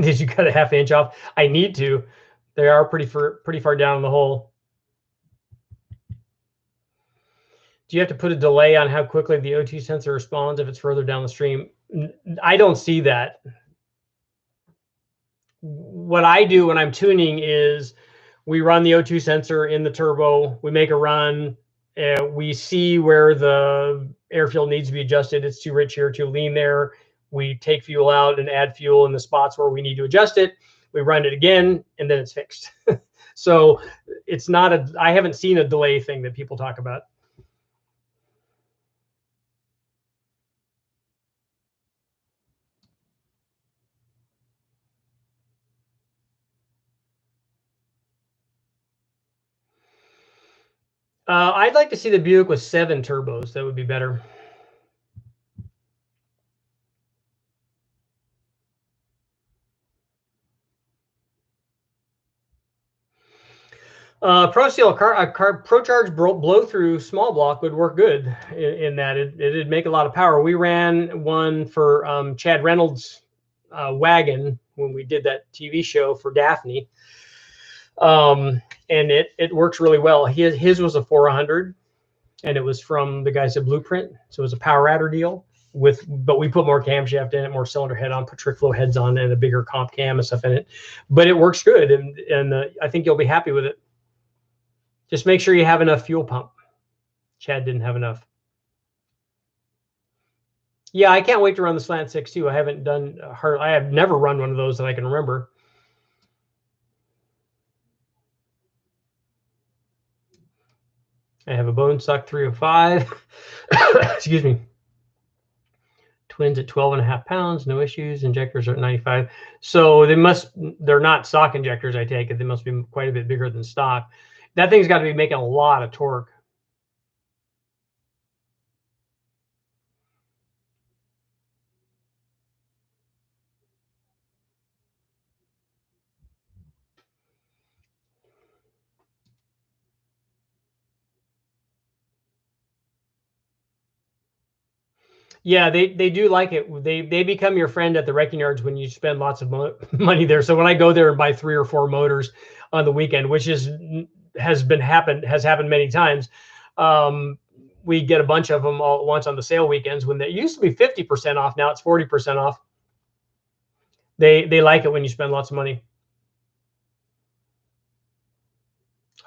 Did you cut a ½ inch off? I need to. They are pretty far down the hole. Do you have to put a delay on how quickly the O2 sensor responds if it's further down the stream? I don't see that. What I do when I'm tuning is we run the O2 sensor in the turbo, we make a run, we see where the airfield needs to be adjusted. It's too rich here, too lean there. We take fuel out and add fuel in the spots where we need to adjust it. We run it again, and then it's fixed. So it's not I haven't seen a delay thing that people talk about. I'd like to see the Buick with 7 turbos. That would be better. ProSeal ProCharge blow through small block would work good in that it'd make a lot of power. We ran one for Chad Reynolds' wagon when we did that TV show for Daphne, and it works really well. His was a 400, and it was from the guys at Blueprint, so it was a power adder deal. But we put more camshaft in it, more cylinder head on, put trick flow heads on, and a bigger comp cam and stuff in it. But it works good, and I think you'll be happy with it. Just make sure you have enough fuel pump. Chad didn't have enough. Yeah, I can't wait to run the Slant 6 too. I haven't done I have never run one of those that I can remember. I have a bone stock 305. Excuse me. Twins at 12.5 pounds, no issues. Injectors are at 95. So they're not stock injectors, I take it. They must be quite a bit bigger than stock. That thing's got to be making a lot of torque. Yeah, they do like it. They become your friend at the wrecking yards when you spend lots of money there. So when I go there and buy 3 or 4 motors on the weekend, which has happened many times, we get a bunch of them all at once on the sale weekends. When they used to be 50% off, now it's 40% off. They like it when you spend lots of money.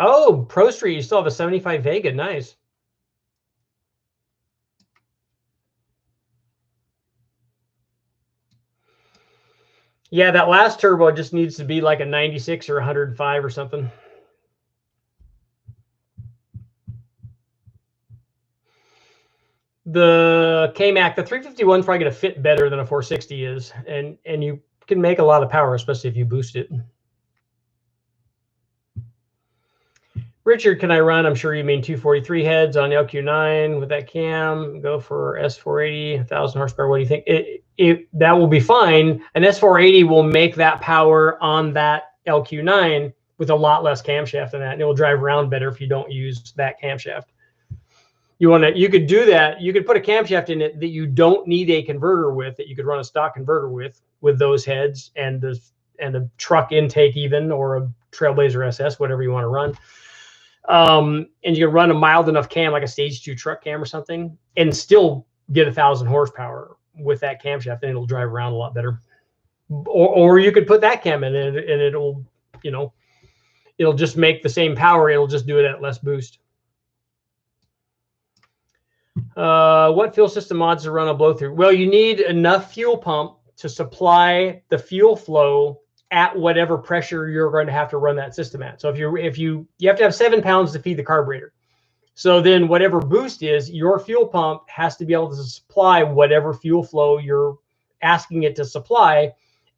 Oh, Pro Street, you still have a 75 Vega, nice. Yeah, that last turbo just needs to be like a 96 or 105 or something. The K-Mac, the 351 is probably going to fit better than a 460 is, and you can make a lot of power, especially if you boost it. Richard, can I run? I'm sure you mean 243 heads on LQ9 with that cam. Go for S480, 1,000 horsepower. What do you think? That will be fine. An S480 will make that power on that LQ9 with a lot less camshaft than that, and it will drive around better if you don't use that camshaft. You could do that. You could put a camshaft in it that you don't need a converter with, that you could run a stock converter with those heads and the truck intake even, or a Trailblazer SS, whatever you want to run. And you can run a mild enough cam, like a stage 2 truck cam or something, and still get 1,000 horsepower with that camshaft, and it'll drive around a lot better. Or you could put that cam in it, and it'll just make the same power. It'll just do it at less boost. What fuel system mods to run a blow through? Well, you need enough fuel pump to supply the fuel flow at whatever pressure you're going to have to run that system at. So if you have to have 7 pounds to feed the carburetor. So then whatever boost is, your fuel pump has to be able to supply whatever fuel flow you're asking it to supply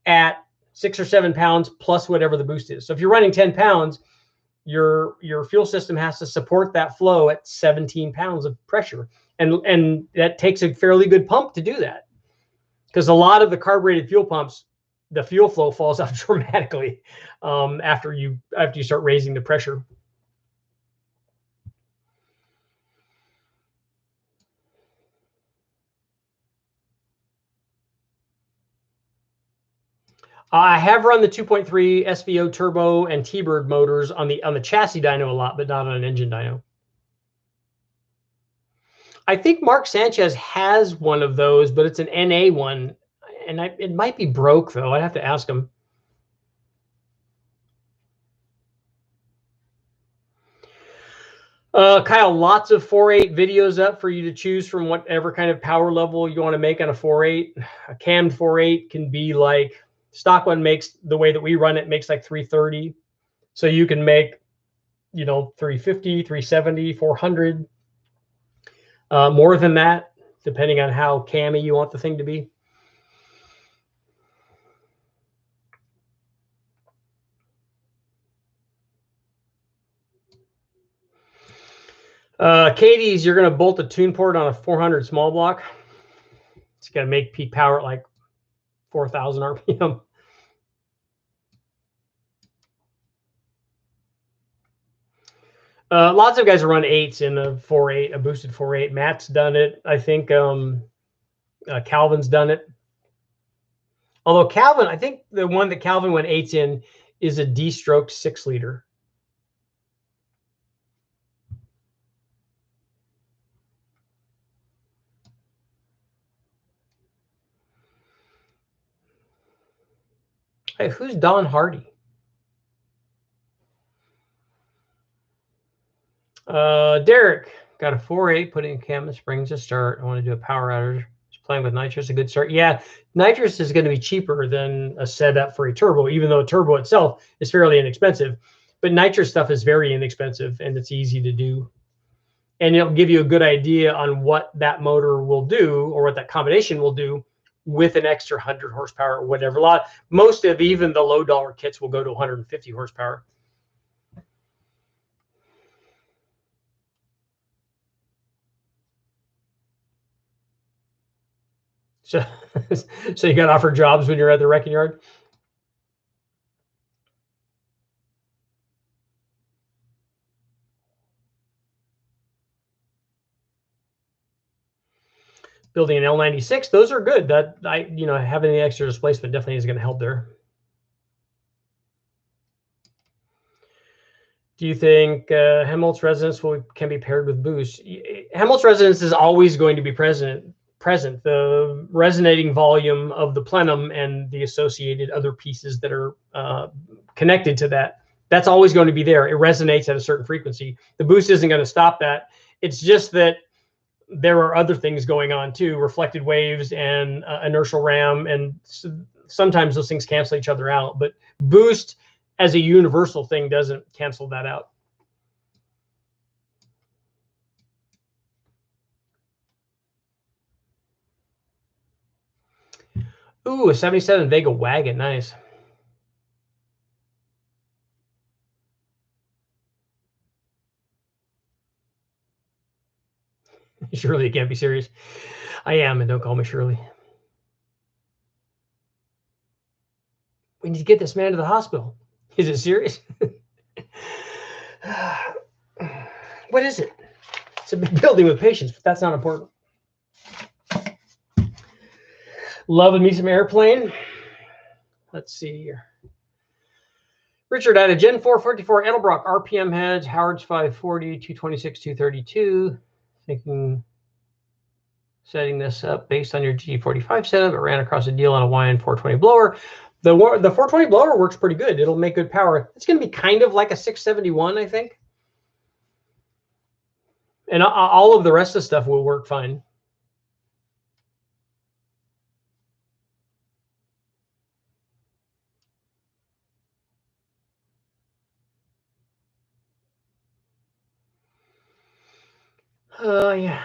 at 6 or 7 pounds plus whatever the boost is. So if you're running 10 pounds, your fuel system has to support that flow at 17 pounds of pressure. And that takes a fairly good pump to do that, because a lot of the carbureted fuel pumps, the fuel flow falls off dramatically after you start raising the pressure. I have run the 2.3 SVO turbo and T-Bird motors on the chassis dyno a lot, but not on an engine dyno. I think Mark Sanchez has one of those, but it's an NA one, and it might be broke though. I'd have to ask him. Kyle, lots of 4.8 videos up for you to choose from whatever kind of power level you want to make on a 4.8. A cammed 4.8 can be like, stock one makes, the way that we run it, makes like 330. So you can make, 350, 370, 400. More than that, depending on how cammy you want the thing to be. Katie's, you're going to bolt a tune port on a 400 small block. It's going to make peak power at like 4,000 RPM. Lots of guys run 8s in a 4.8, a boosted 4.8. Matt's done it. I think Calvin's done it. Although Calvin, I think the one that Calvin went 8s in is a D-stroked 6-liter. Hey, who's Don Hardy? Derek, got a 4.8, putting a cam and springs to start. I want to do a power outage. Playing with nitrous, a good start. Yeah, nitrous is going to be cheaper than a setup for a turbo, even though a turbo itself is fairly inexpensive. But nitrous stuff is very inexpensive and it's easy to do. And it'll give you a good idea on what that motor will do or what that combination will do with an extra 100 horsepower or whatever. Most of even the low dollar kits will go to 150 horsepower. So, so you got offered jobs when you're at the wrecking yard? Building an L96, those are good. That having the extra displacement definitely is going to help there. Do you think Helmholtz resonance can be paired with boost? Helmholtz resonance is always going to be present. The resonating volume of the plenum and the associated other pieces that are connected to that, that's always going to be there. It resonates at a certain frequency. The boost isn't going to stop that. It's just that there are other things going on too, reflected waves and inertial ram, and sometimes those things cancel each other out. But boost as a universal thing doesn't cancel that out. Ooh, a 77 Vega wagon, nice. Shirley, you can't be serious. I am, and don't call me Shirley. We need to get this man to the hospital. Is it serious? What is it? It's a big building with patients, but that's not important. Loving me some airplane. Let's see here. Richard had a Gen 454 Edelbrock RPM heads, Howard's 540, 226, 232. Thinking setting this up based on your G45 setup. It ran across a deal on a YN 420 blower. The 420 blower works pretty good. It'll make good power. It's going to be kind of like a 671, I think. And all of the rest of the stuff will work fine. Yeah,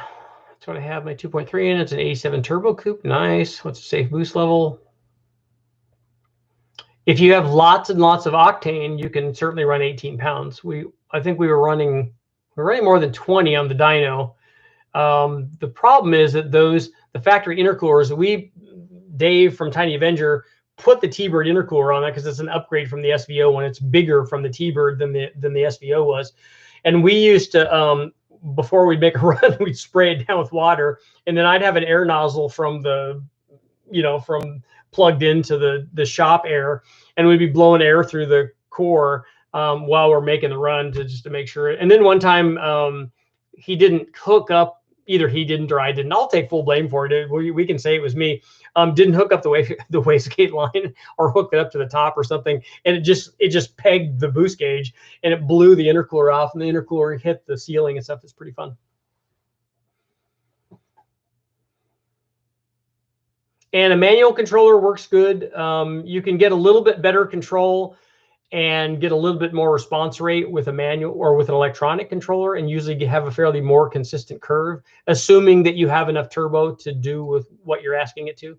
that's what I have. My 2.3 in. It's an 87 turbo coupe. Nice. What's the safe boost level? If you have lots and lots of octane, you can certainly run 18 pounds. I think we were running more than 20 on the dyno. The problem is that the factory intercoolers, Dave from Tiny Avenger put the T-Bird intercooler on that because it's an upgrade from the SVO one. It's bigger from the T-Bird than the SVO was. And we used to, before we'd make a run, we'd spray it down with water, and then I'd have an air nozzle from plugged into the shop air, and we'd be blowing air through the core while we're making the run just to make sure. And then one time he didn't hook up. Either he didn't or I didn't. I'll take full blame for it. We can say it was me. Didn't hook up the wastegate line or hook it up to the top or something, and it just pegged the boost gauge and it blew the intercooler off, and the intercooler hit the ceiling and stuff. It's pretty fun. And a manual controller works good. You can get a little bit better control and get a little bit more response rate with a manual or with an electronic controller, and usually have a fairly more consistent curve, assuming that you have enough turbo to do with what you're asking it to.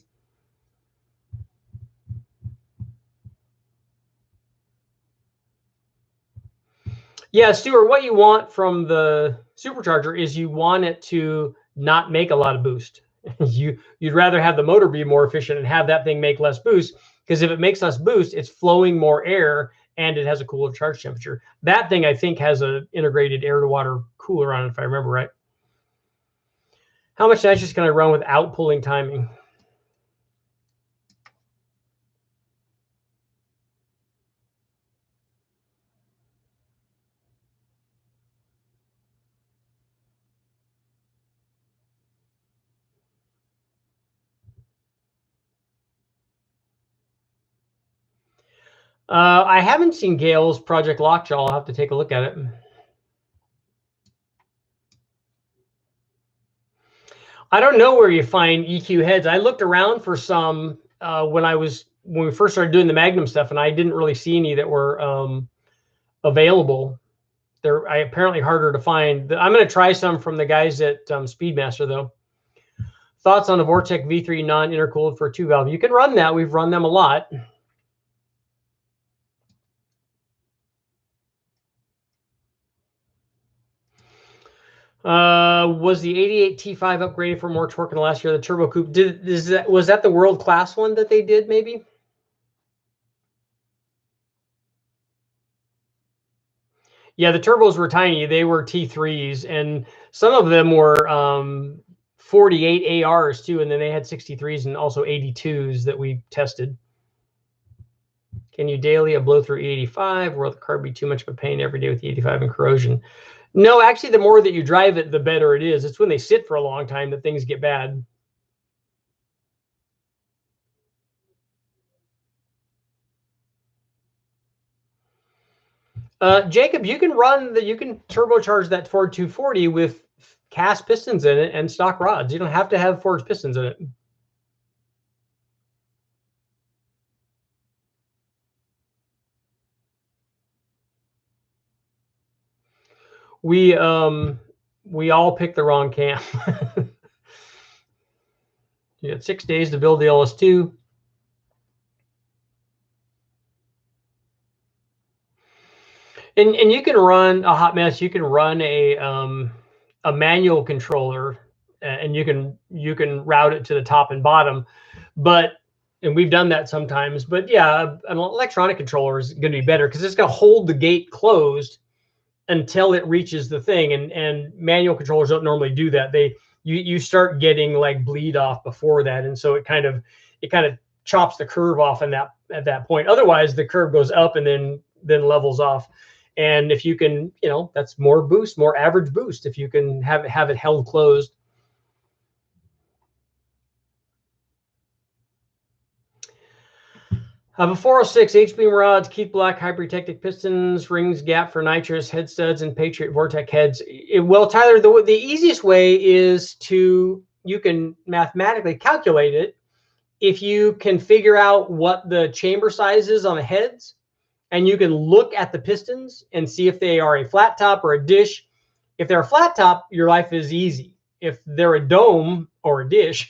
Yeah, Stuart, what you want from the supercharger is you want it to not make a lot of boost. You'd rather have the motor be more efficient and have that thing make less boost, because if it makes less boost, it's flowing more air and it has a cooler charge temperature. That thing, I think, has an integrated air to water cooler on it, if I remember right. How much nitrous can I run without pulling timing? I haven't seen Gail's Project Lockjaw. I'll have to take a look at it. I don't know where you find EQ heads. I looked around for some when we first started doing the Magnum stuff, and I didn't really see any that were available. They're apparently harder to find. I'm going to try some from the guys at Speedmaster, though. Thoughts on the Vortec V3 non-intercooled for a 2-valve? You can run that. We've run them a lot. Was the 88 T5 upgraded for more torque in the last year? The turbo coupe was that the world class one that they did? Maybe. Yeah, the turbos were tiny. They were T3s, and some of them were 48 ARs too, and then they had 63s and also 82s that we tested. Can you daily a blow through E85? Will the car be too much of a pain every day with the 85 and corrosion? No, actually, the more that you drive it, the better it is. It's when they sit for a long time that things get bad. Jacob, you can turbocharge that Ford 240 with cast pistons in it and stock rods. You don't have to have forged pistons in it. We all picked the wrong cam. You got 6 days to build the LS2. And you can run a hot mess. You can run a manual controller, and you can route it to the top and bottom. And we've done that sometimes. But yeah, an electronic controller is going to be better because it's going to hold the gate closed until it reaches the thing. And manual controllers don't normally do that. You start getting like bleed off before that, and so it kind of chops the curve off at that point. Otherwise, the curve goes up and then levels off. And if you can, that's more boost, more average boost if you can have it held closed. A 406 H-beam rods, Keith Black hypertectic pistons, rings gap for NITROUS head studs, and Patriot Vortec heads. Well, Tyler, the easiest way is you can mathematically calculate it if you can figure out what the chamber size is on the heads, and you can look at the pistons and see if they are a flat top or a dish. If they're a flat top, your life is easy. If they're a dome or a dish,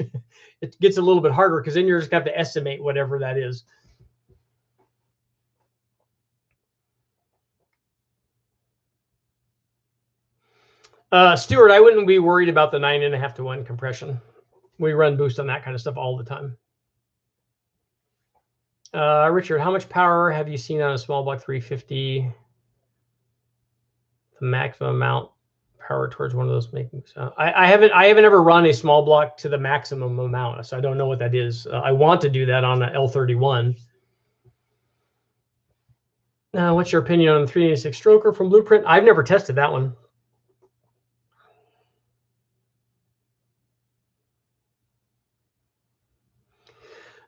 it gets a little bit harder because then you're just going to have to estimate whatever that is. Stuart, I wouldn't be worried about the 9.5 to 1 compression. We run boost on that kind of stuff all the time. Richard, how much power have you seen on a small block 350? The maximum amount power towards one of those making sound. I haven't ever run a small block to the maximum amount, so I don't know what that is. I want to do that on an L31. What's your opinion on the 386 stroker from Blueprint? I've never tested that one.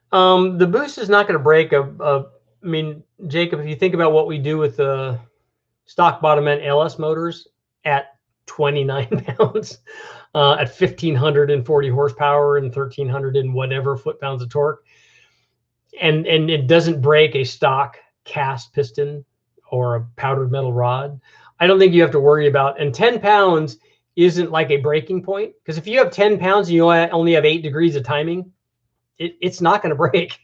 The boost is not going to break I mean, Jacob, if you think about what we do with the stock bottom end LS motors at 29 pounds, at 1,540 horsepower and 1,300 and whatever foot-pounds of torque, and it doesn't break a stock cast piston or a powdered metal rod, I don't think you have to worry about. And 10 pounds isn't like a breaking point, because if you have 10 pounds and you only have 8 degrees of timing, it's not going to break.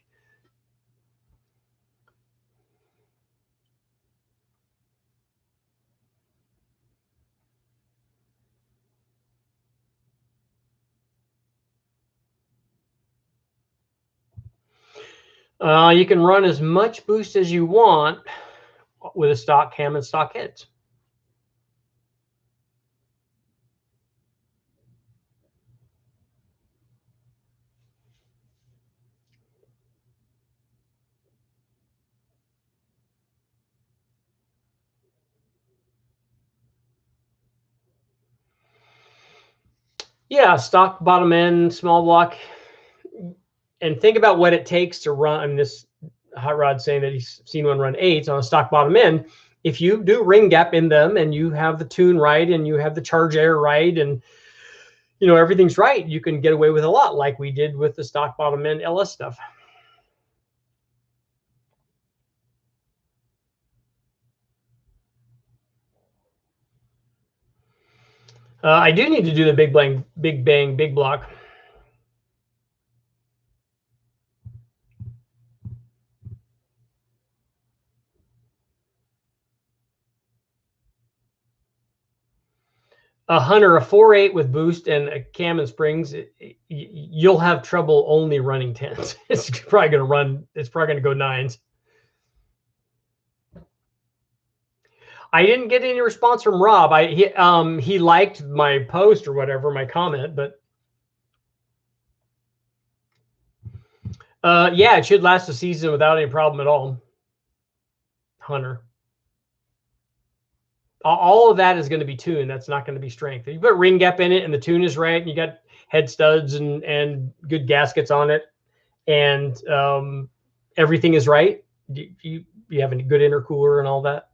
You can run as much boost as you want with a stock cam and stock heads. Yeah, stock bottom end, small block. And think about what it takes to run. I mean, this hot rod saying that he's seen one run 8s on a stock bottom end. If you do ring gap in them and you have the tune right and you have the charge air right, and you know, everything's right, you can get away with a lot, like we did with the stock bottom end LS stuff. I do need to do the big bang, big block. A Hunter, a 4.8 with boost and a cam and springs, you'll have trouble only running 10s. It's probably going to run. It's probably going to go 9s. I didn't get any response from Rob. He liked my post or whatever, my comment, but yeah, it should last a season without any problem at all. Hunter. All of that is going to be tune. That's not going to be strength. If you put ring gap in it and the tune is right, and you got head studs and good gaskets on it, and everything is right, you have a good intercooler and all that.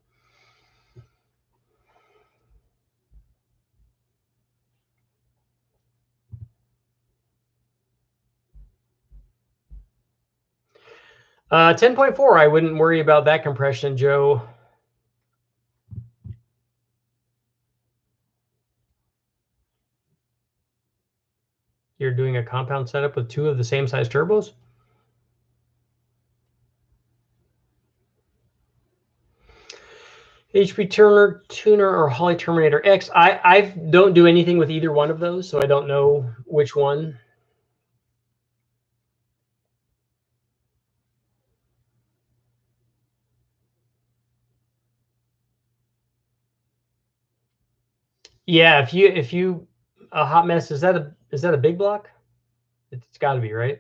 Uh, 10.4, I wouldn't worry about that compression, Joe. You're doing a compound setup with 2 of the same size turbos? HP tuner or Holly Terminator X. I don't do anything with either one of those, so I don't know which one. Yeah, if you a hot mess, is that a big block? It's got to be, right?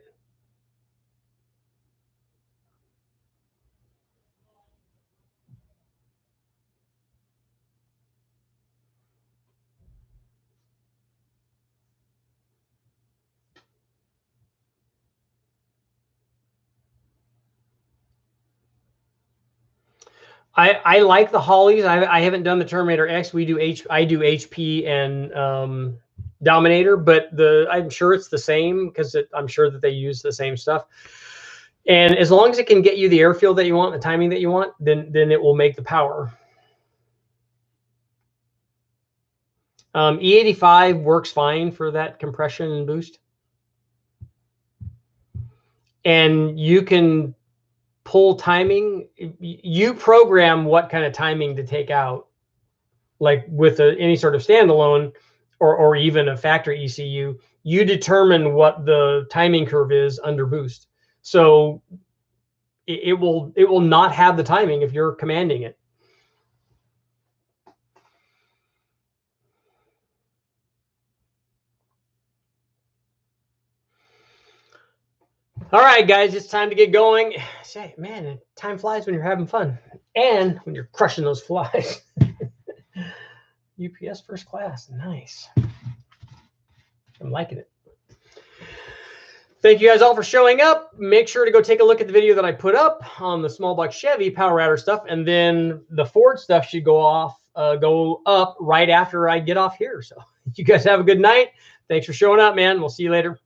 I like the Hollies. I haven't done the Terminator X. I do HP and Dominator, but I'm sure it's the same because I'm sure that they use the same stuff. And as long as it can get you the airfield that you want, the timing that you want, then it will make the power. E85 works fine for that compression and boost. And you can pull timing. You program what kind of timing to take out, like with any sort of standalone or even a factory ECU. You determine what the timing curve is under boost. So it will not have the timing if you're commanding it. All right, guys, it's time to get going. Say, man, time flies when you're having fun and when you're crushing those flies. UPS first class, nice. I'm liking it. Thank you guys all for showing up. Make sure to go take a look at the video that I put up on the small block Chevy power adder stuff, and then the Ford stuff should go up right after I get off here. So you guys have a good night. Thanks for showing up, man. We'll see you later.